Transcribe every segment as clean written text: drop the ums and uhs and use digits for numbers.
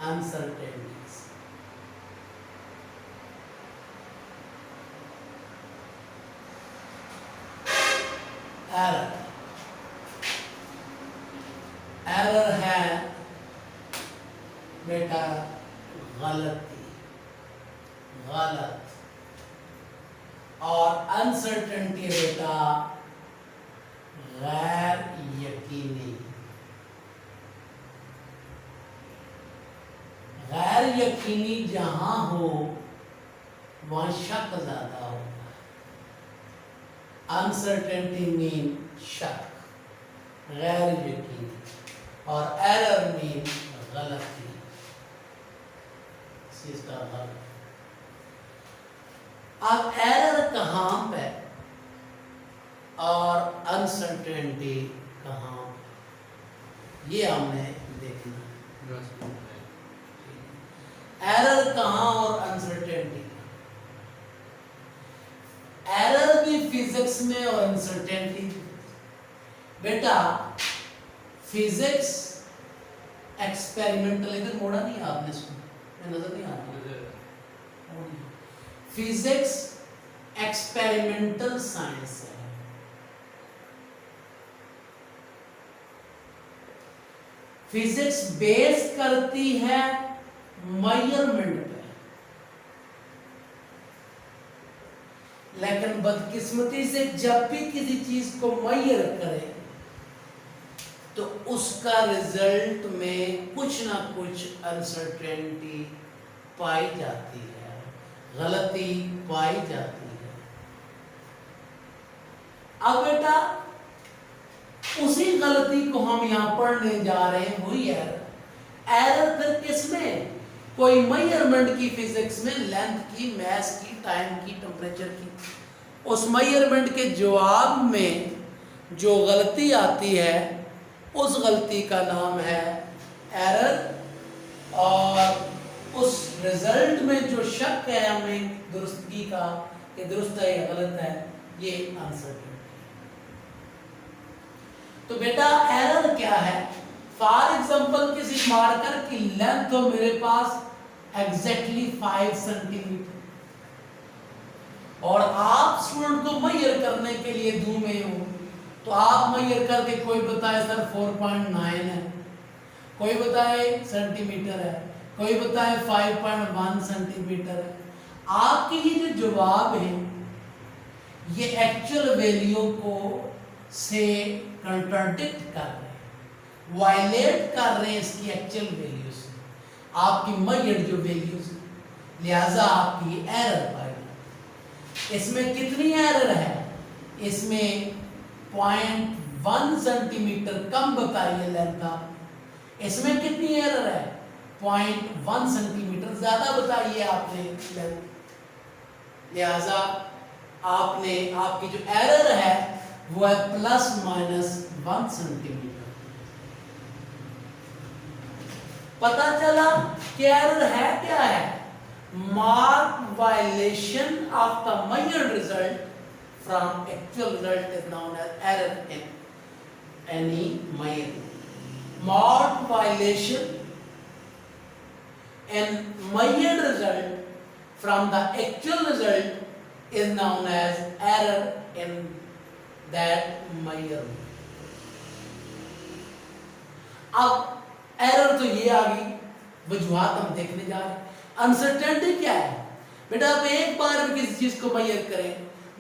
uncertainties. Error, error है बेटा गलती, गलत, और अनसर्टेनिटी बेटा गैर यकीनी। गैर यकीनी जहां हो वहां शक ज्यादा होगा। अनसर्टेनिटी मीन शक, गैर यकीनी, और एरर मीन गलती, इसका गलत। अब एरर कहां पे और अनसर्टेनिटी कहां पे, ये हमने देखना। एरर कहां और अनसर्टेनिटी, एरर भी फिजिक्स में और अनसर्टेनिटी बेटा। फिजिक्स एक्सपेरिमेंटल, इधर मोड़ा नहीं आपने, सुना नजर नहीं आता। फिजिक्स एक्सपेरिमेंटल साइंस है। फिजिक्स बेस करती है मेजरमेंट पे, लेकिन बदकिस्मती से जब भी किसी चीज को मेजर करे तो उसका रिजल्ट में कुछ ना कुछ अनसर्टेनिटी पाई जाती है, गलती पाई जाती है। अब बेटा उसी गलती को हम यहां पढ़ने जा रहे हैं, वही एरर। एरर फिर किसमें, कोई मेजरमेंट की, फिजिक्स में लेंथ की, मैस की, टाइम की, टेम्परेचर की, उस मेजरमेंट के जवाब में जो गलती आती है उस गलती का नाम है एरर, और उस रिजल्ट में जो शक है हमें दुरुस्तगी का, ये दुरुस्त है या गलत है, ये अनसर्टेनिटी। तो बेटा एरर क्या है? फॉर एग्जांपल किसी मार्कर की लेंथ हो मेरे पास एग्जैक्टली 5 सेंटीमीटर, और आप स्टूडेंट को मेजर करने के लिए धूमे हो, तो आप मेजर करके, कोई बताए सर 4.9 है, कोई बताए सेंटीमीटर है, कोई बताए 5.1 सेंटीमीटर है। आपके ये जो जवाब है ये एक्चुअल वैल्यू को से कंट्राडिक्ट कर रहे हैं, वायलेट कर रहे हैं इसकी एक्चुअल वैल्यू से, आपकी मेजर्ड जो वैल्यूज, लिहाजा आपकी एरर पाएगी। इसमें कितनी एरर है? इसमें 0.1 सेंटीमीटर कम बताइए लेंथ आपने। इसमें कितनी एरर है? 0.1 सेंटीमीटर ज्यादा बताइए आपने लेंथ, लिहाजा आपने, आपकी जो एरर है वो है ±1 सेंटीमीटर। पता चला कि एरर है क्या है? Mark violation of the measured result from actual result is known as error in any measurement. Marked violation in measured result from the actual result is known as error in that measurement. अब error तो ये आ गई, वजूहात हम देखने जा रहे हैं। Uncertainty क्या है बेटा? आप एक बार भी किसी चीज को मेजर करें,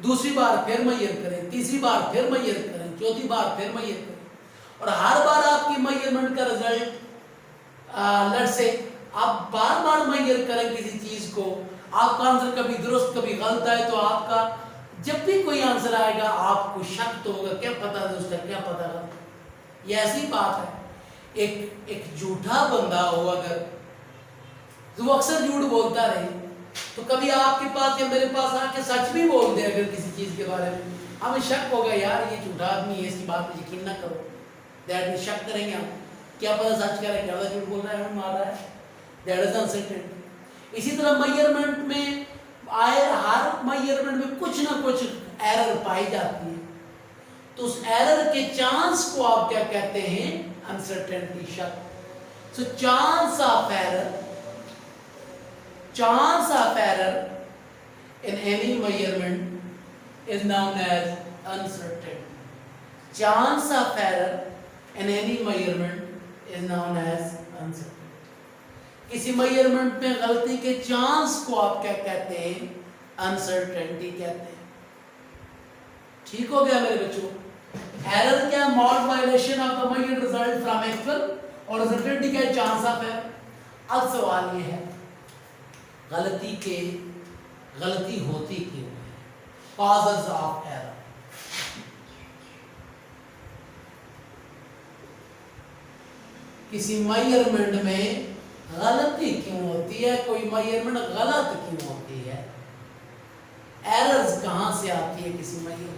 दूसरी बार फिर मेजर करें, तीसरी बार फिर मेजर करें, चौथी बार फिर मेजर करें, और हर बार आपकी मेजरमेंट का रिजल्ट लेट्स से आप बार बार मेजर करें किसी चीज को, आपका आंसर कभी दुरुस्त कभी गलत है, तो आपका जब भी कोई आंसर आएगा आपको शक तो होगा, क्या पता दुरुस्त है, क्या पता गलत। ये ऐसी बात है, एक झूठा बंदा हो अगर, तो वो अक्सर झूठ बोलता रहे, तो कभी आपके पास या मेरे पास आके सच भी बोल दे अगर किसी चीज के बारे में, हमें शक होगा, यार ये झूठा आदमी है, इसकी बात पे यकीन ना करो, दैट मींस शक करेंगे हम, क्या पता सच कह रहा है, क्या पता झूठ बोल रहा है, हमें मार रहा है, दैट इज अनसर्टेनिटी। इसी तरह मेजरमेंट में आए, हर मेजरमेंट में कुछ ना कुछ एरर पाई जाती है, तो उस एरर के चांस को आप क्या कहते हैं? अनसर्टेनिटी, शक। So chance of error in any measurement is known as uncertain. Chance of error in any measurement is known as uncertain. किसी मेजरमेंट में गलती के चांस को आप क्या कहते हैं? अनसर्टेनिटी कहते हैं। ठीक हो गया मेरे बच्चों? एरर क्या? Mod violation of the measured result from actual, और अनसर्टेनिटी क्या है? Chance of error. अब सवाल ये है, गलती होती क्यों है? Causes of error. किसी मेजरमेंट में गलती क्यों होती है? कोई मेजरमेंट गलत क्यों होती है? एरर्स कहां से आती है किसी मेजरमेंट?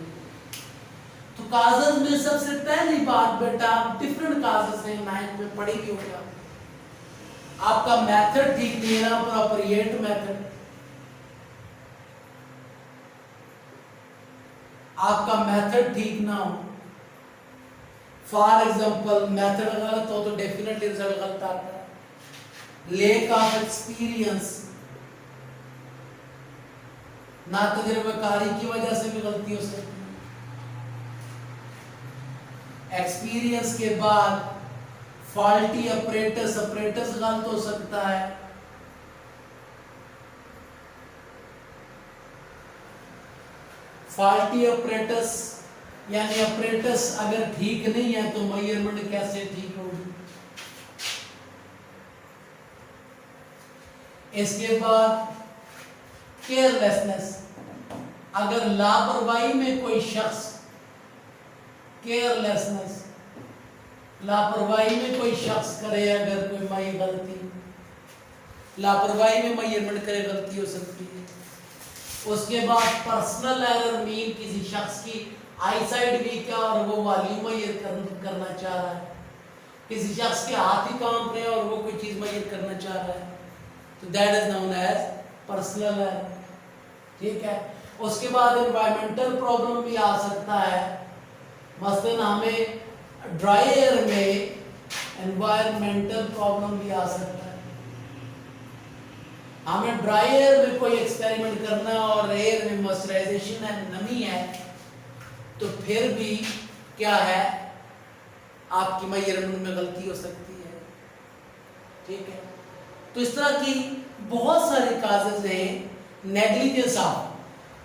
तो काजेस में सबसे पहली बात बेटा, डिफरेंट काजेस हैं, नाइन्थ में पढ़ी भी होगा। आपका मेथड ठीक नहीं है ना, अप्रोप्रिएट मेथड। आपका मेथड ठीक ना हो, फॉर एग्जांपल मेथड गलत हो तो डेफिनेटली रिजल्ट गलत आता है। लेक ऑफ एक्सपीरियंस, ना तजुर्बेकारी की वजह से भी गलती हो सकती है। एक्सपीरियंस के बाद फॉल्टी अपरेटस गलत हो सकता है। फॉल्टी अपरेटस यानी अपरेटस अगर ठीक नहीं है तो मेजरमेंट कैसे ठीक होगी? इसके बाद केयरलेसनेस, अगर लापरवाही में कोई शख्स, केयरलेसनेस, लापरवाही में कोई शख्स करे, अगर कोई माई गलती, लापरवाही में मेजरमेंट करे, गलती हो सकती है। उसके बाद पर्सनल एरर मीन किसी शख्स की आईसाइट वीक है और वो वॉल्यूम मेजर करना चाह रहा है। किसी शख्स के हाथ ही काम रहे और वो कोई चीज मेजर करना चाह रहा है, तो that is known as personal error. ठीक है। उसके बाद एनवायरमेंटल प्रॉब्लम भी आ सकता है। मसलन हमें ड्राई एयर में एनवायरमेंटल प्रॉब्लम भी आ सकता है। हमें ड्राई एयर में कोई एक्सपेरिमेंट करना है और एयर में मॉइस्चराइजेशन है, नमी है, तो फिर भी क्या है, आपकी मेजरमेंट में गलती हो सकती है। ठीक है। तो इस तरह की बहुत सारी काजेज हैं। नेग्लिजेंस ऑफ,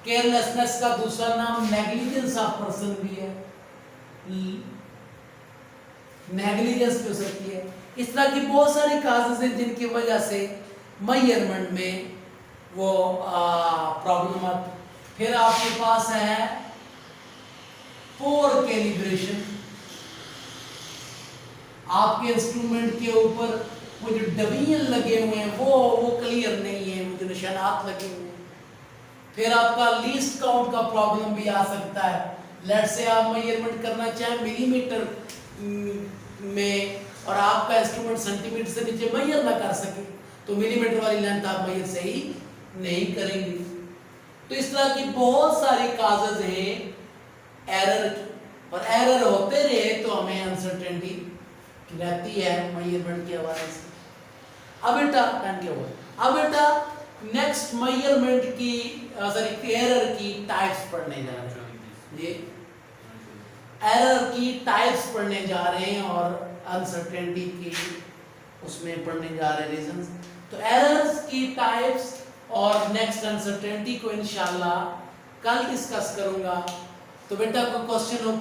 केयरलेसनेस का दूसरा नाम नेग्लिजेंस ऑफ पर्सन भी है, नेग्लिजेंस भी हो सकती है। इस तरह की बहुत सारी काजेज हैं जिनकी वजह से मेजरमेंट में वो प्रॉब्लम आती। फिर आपके पास है पोर कैलिब्रेशन, आपके इंस्ट्रूमेंट के ऊपर वो जो डबियां लगे हुए हैं वो क्लियर नहीं है, वो जो निशानात लगे हुए हैं। फिर आपका लीस्ट काउंट का प्रॉब्लम भी आ सकता है। लेट से आप मेजरमेंट करना चाहें मिलीमीटर में और आपका इंस्ट्रूमेंट सेंटीमीटर से नीचे मेजर ना कर सके, तो मिलीमीटर वाली लेंथ आप मेजर सही नहीं करेंगे। तो इस तरह की बहुत सारी काजेज हैं एरर की, और एरर होते रहे तो हमें अनसर्टेनिटी रहती है मेजरमेंट के हवाले से। अब बेटा नेक्स्ट मेजरमेंट की एरर की टाइप्स पढ़ने जा रहे हैं। ये एरर की टाइप्स पढ़ने जा रहे हैं और अनसर्टेनिटी की उसमें पढ़ने जा रहे हैं रीजंस। तो एरर्स की टाइप्स और नेक्स्ट अनसर्टेनिटी को इंशाल्लाह कल डिस्कस करूंगा। तो बेटा कोई क्वेश्चन हो